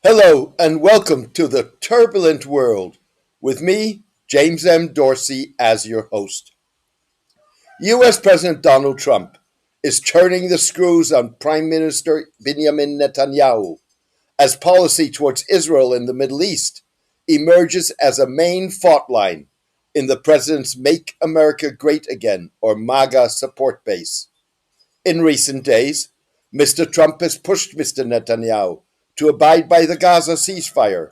Hello and welcome to the turbulent world with me, James M. Dorsey, as your host. US President Donald Trump is turning the screws on Prime Minister Binyamin Netanyahu as policy towards Israel in the Middle East emerges as a main fault line in the president's Make America Great Again or MAGA support base. In recent days, Mr. Trump has pushed Mr. Netanyahu to abide by the Gaza ceasefire,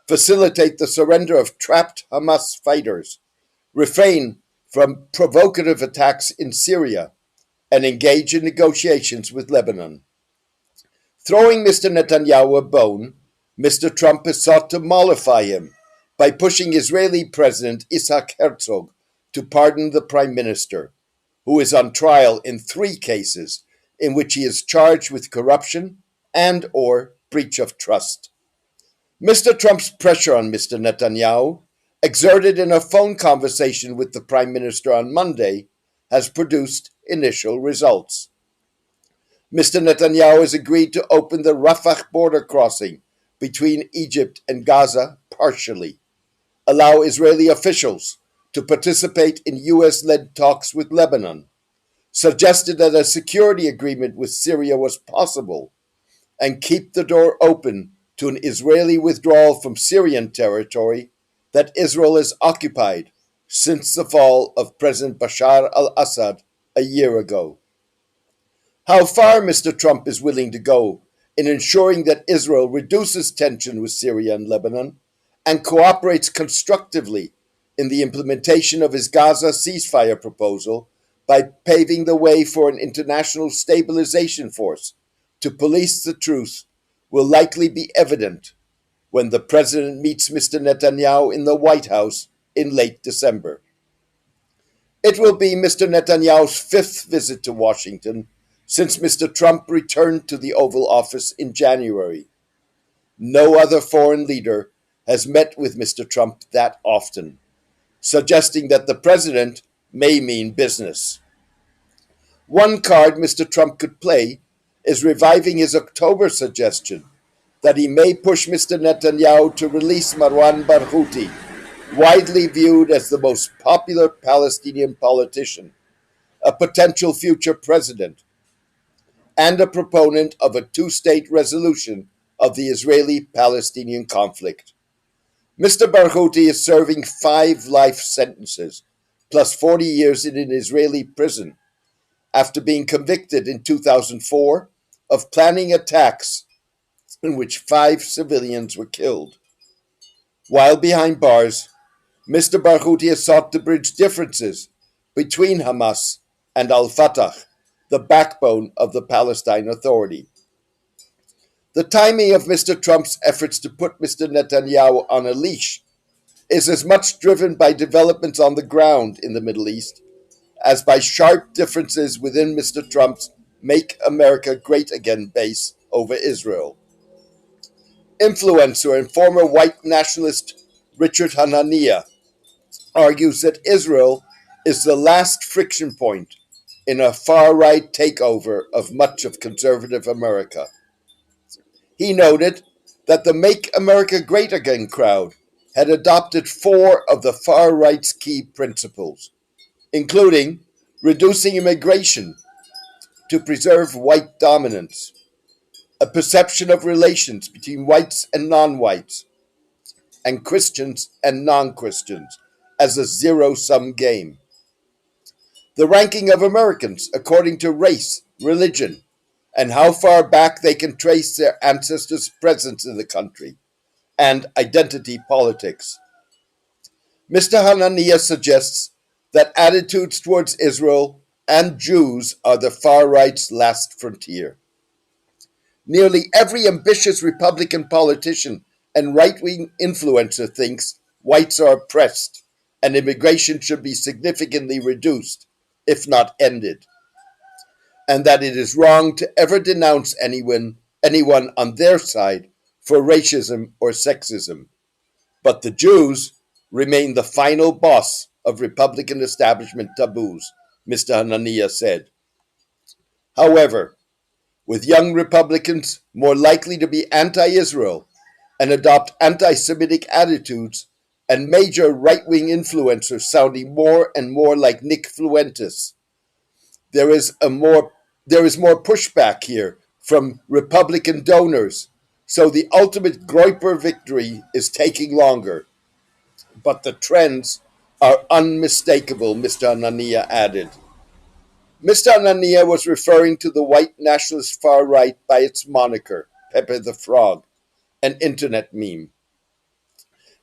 facilitate the surrender of trapped Hamas fighters, refrain from provocative attacks in Syria, and engage in negotiations with Lebanon. Throwing Mr. Netanyahu a bone, Mr. Trump has sought to mollify him by pushing Israeli President Isaac Herzog to pardon the Prime Minister, who is on trial in 3 cases in which he is charged with corruption and/or breach of trust. Mr. Trump's pressure on Mr. Netanyahu, exerted in a phone conversation with the Prime Minister on Monday, has produced initial results. Mr. Netanyahu has agreed to open the Rafah border crossing between Egypt and Gaza partially, allow Israeli officials to participate in US-led talks with Lebanon, suggested that a security agreement with Syria was possible, and keep the door open to an Israeli withdrawal from Syrian territory that Israel has occupied since the fall of President Bashar al-Assad a year ago. How far Mr. Trump is willing to go in ensuring that Israel reduces tension with Syria and Lebanon and cooperates constructively in the implementation of his Gaza ceasefire proposal by paving the way for an international stabilization force to police the truce will likely be evident when the president meets Mr. Netanyahu in the White House in late December. It will be Mr. Netanyahu's 5th visit to Washington since Mr. Trump returned to the Oval Office in January. No other foreign leader has met with Mr. Trump that often, suggesting that the president may mean business. One card Mr. Trump could play is reviving his October suggestion that he may push Mr. Netanyahu to release Marwan Barghouti, widely viewed as the most popular Palestinian politician, a potential future president, and a proponent of a 2-state resolution of the Israeli-Palestinian conflict. Mr. Barghouti is serving 5 life sentences, plus 40 years in an Israeli prison, after being convicted in 2004 of planning attacks in which 5 civilians were killed. While behind bars, Mr. Barghouti has sought to bridge differences between Hamas and al-Fatah, the backbone of the Palestine Authority. The timing of Mr. Trump's efforts to put Mr. Netanyahu on a leash is as much driven by developments on the ground in the Middle East as by sharp differences within Mr. Trump's Make America Great Again base over Israel. Influencer and former white nationalist Richard Hanania argues that Israel is the last friction point in a far-right takeover of much of conservative America. He noted that the Make America Great Again crowd had adopted 4 of the far-right's key principles, including reducing immigration to preserve white dominance, a perception of relations between whites and non-whites, and Christians and non-Christians as a zero-sum game. The ranking of Americans according to race, religion, and how far back they can trace their ancestors' presence in the country, and identity politics. Mr. Hanania suggests that attitudes towards Israel and Jews are the far right's last frontier. Nearly every ambitious Republican politician and right-wing influencer thinks whites are oppressed and immigration should be significantly reduced, if not ended, and that it is wrong to ever denounce anyone on their side for racism or sexism. But the Jews remain the final boss of Republican establishment taboos, Mr. Hanania said. However, with young Republicans more likely to be anti-Israel and adopt anti-Semitic attitudes, and major right-wing influencers sounding more and more like Nick Fuentes. There is more pushback here from Republican donors, so the ultimate Groyper victory is taking longer. But the trends are unmistakable, Mr. Anania added. Mr. Anania was referring to the white nationalist far right by its moniker, Pepe the Frog, an internet meme.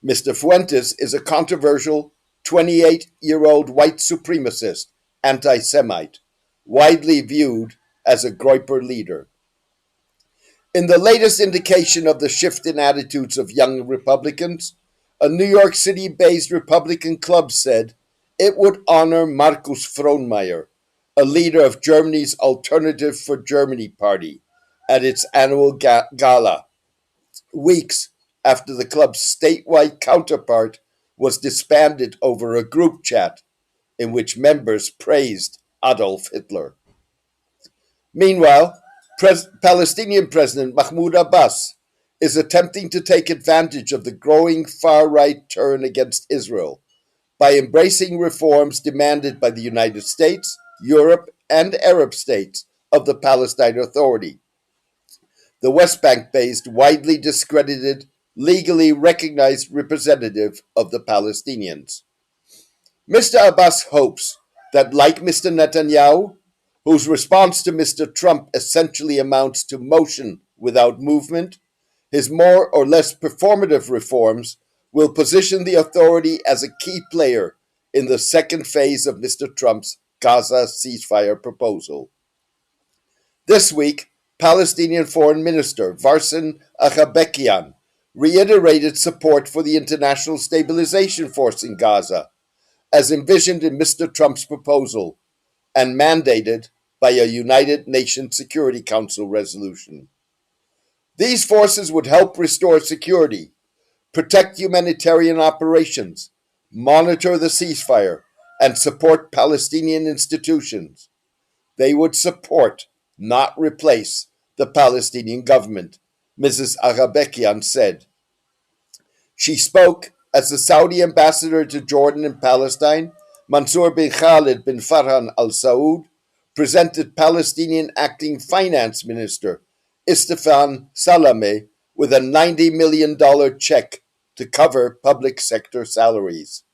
Mr. Fuentes is a controversial 28-year-old white supremacist, anti-Semite, widely viewed as a Groyper leader. In the latest indication of the shift in attitudes of young Republicans, a New York City-based Republican club said it would honor Markus Frohnmayer, a leader of Germany's Alternative for Germany party, at its annual gala, weeks after the club's statewide counterpart was disbanded over a group chat in which members praised Adolf Hitler. Meanwhile, Palestinian President Mahmoud Abbas is attempting to take advantage of the growing far-right turn against Israel by embracing reforms demanded by the United States, Europe, and Arab states of the Palestine Authority, the West Bank-based, widely discredited, legally recognized representative of the Palestinians. Mr. Abbas hopes that, like Mr. Netanyahu, whose response to Mr. Trump essentially amounts to motion without movement, his more or less performative reforms will position the authority as a key player in the second phase of Mr. Trump's Gaza ceasefire proposal. This week, Palestinian Foreign Minister Varsin Achabekian reiterated support for the International Stabilization Force in Gaza, as envisioned in Mr. Trump's proposal and mandated by a United Nations Security Council resolution. These forces would help restore security, protect humanitarian operations, monitor the ceasefire, and support Palestinian institutions. They would support, not replace, the Palestinian government, Mrs. Achabekian said. She spoke as the Saudi ambassador to Jordan and Palestine, Mansour bin Khalid bin Farhan al Saud, presented Palestinian acting finance minister Istefan Salameh with a $90 million check to cover public sector salaries.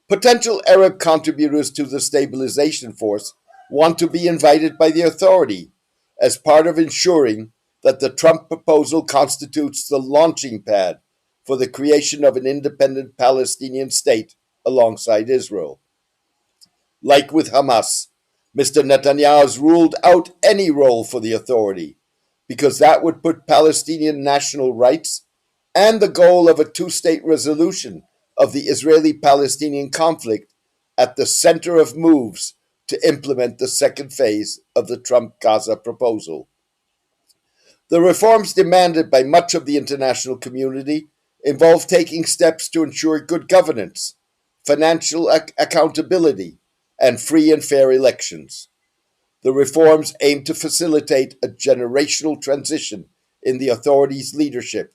Potential Arab contributors to the stabilization force want to be invited by the authority as part of ensuring that the Trump proposal constitutes the launching pad for the creation of an independent Palestinian state alongside Israel. Like with Hamas, Mr. Netanyahu has ruled out any role for the authority because that would put Palestinian national rights and the goal of a two-state resolution of the Israeli-Palestinian conflict at the center of moves to implement the second phase of the Trump-Gaza proposal. The reforms demanded by much of the international community involve taking steps to ensure good governance, financial accountability, and free and fair elections. The reforms aim to facilitate a generational transition in the authorities' leadership,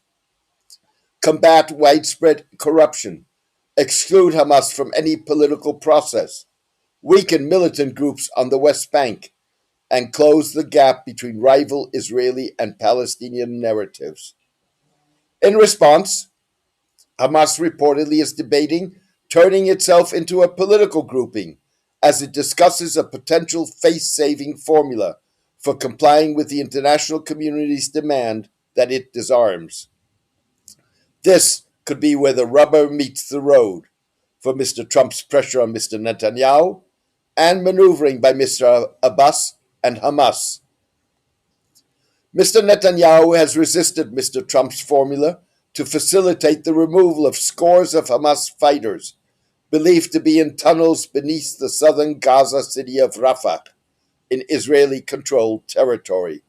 combat widespread corruption, exclude Hamas from any political process, weaken militant groups on the West Bank, and close the gap between rival Israeli and Palestinian narratives. In response, Hamas reportedly is debating turning itself into a political grouping as it discusses a potential face-saving formula for complying with the international community's demand that it disarms. This could be where the rubber meets the road for Mr. Trump's pressure on Mr. Netanyahu and maneuvering by Mr. Abbas and Hamas. Mr. Netanyahu has resisted Mr. Trump's formula to facilitate the removal of scores of Hamas fighters believed to be in tunnels beneath the southern Gaza city of Rafah, in Israeli-controlled territory.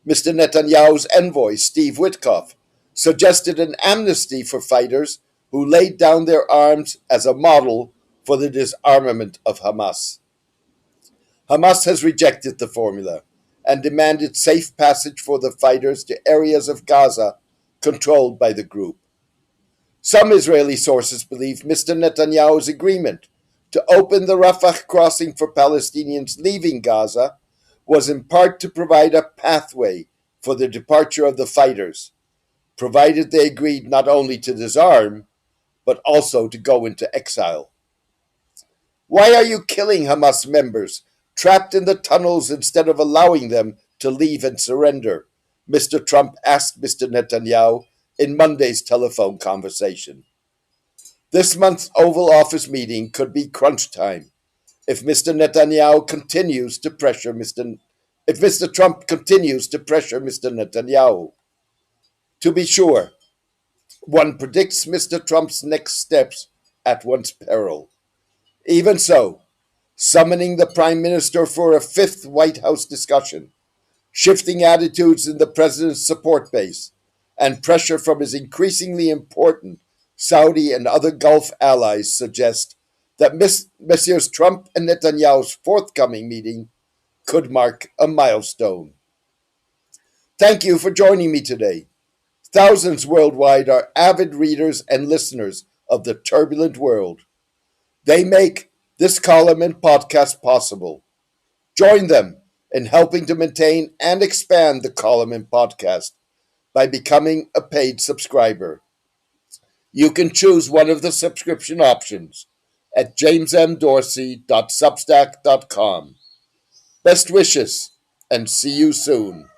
Mr. Netanyahu's envoy, Steve Witkoff, suggested an amnesty for fighters who laid down their arms as a model for the disarmament of Hamas. Hamas has rejected the formula and demanded safe passage for the fighters to areas of Gaza controlled by the group. Some Israeli sources believe Mr. Netanyahu's agreement to open the Rafah crossing for Palestinians leaving Gaza was in part to provide a pathway for the departure of the fighters, provided they agreed not only to disarm, but also to go into exile. Why are you killing Hamas members trapped in the tunnels instead of allowing them to leave and surrender? Mr. Trump asked Mr. Netanyahu in Monday's telephone conversation. This month's Oval Office meeting could be crunch time if Mr. Trump continues to pressure Mr. Netanyahu. To be sure, one predicts Mr. Trump's next steps at one's peril. Even so, summoning the Prime Minister for a fifth White House discussion, shifting attitudes in the president's support base, and pressure from his increasingly important Saudi and other Gulf allies suggest that Messrs. Trump and Netanyahu's forthcoming meeting could mark a milestone. Thank you for joining me today. Thousands worldwide are avid readers and listeners of the Turbulent World. They make this column and podcast possible. Join them in helping to maintain and expand the column and podcast by becoming a paid subscriber. You can choose one of the subscription options at jamesmdorsey.substack.com. Best wishes, and see you soon.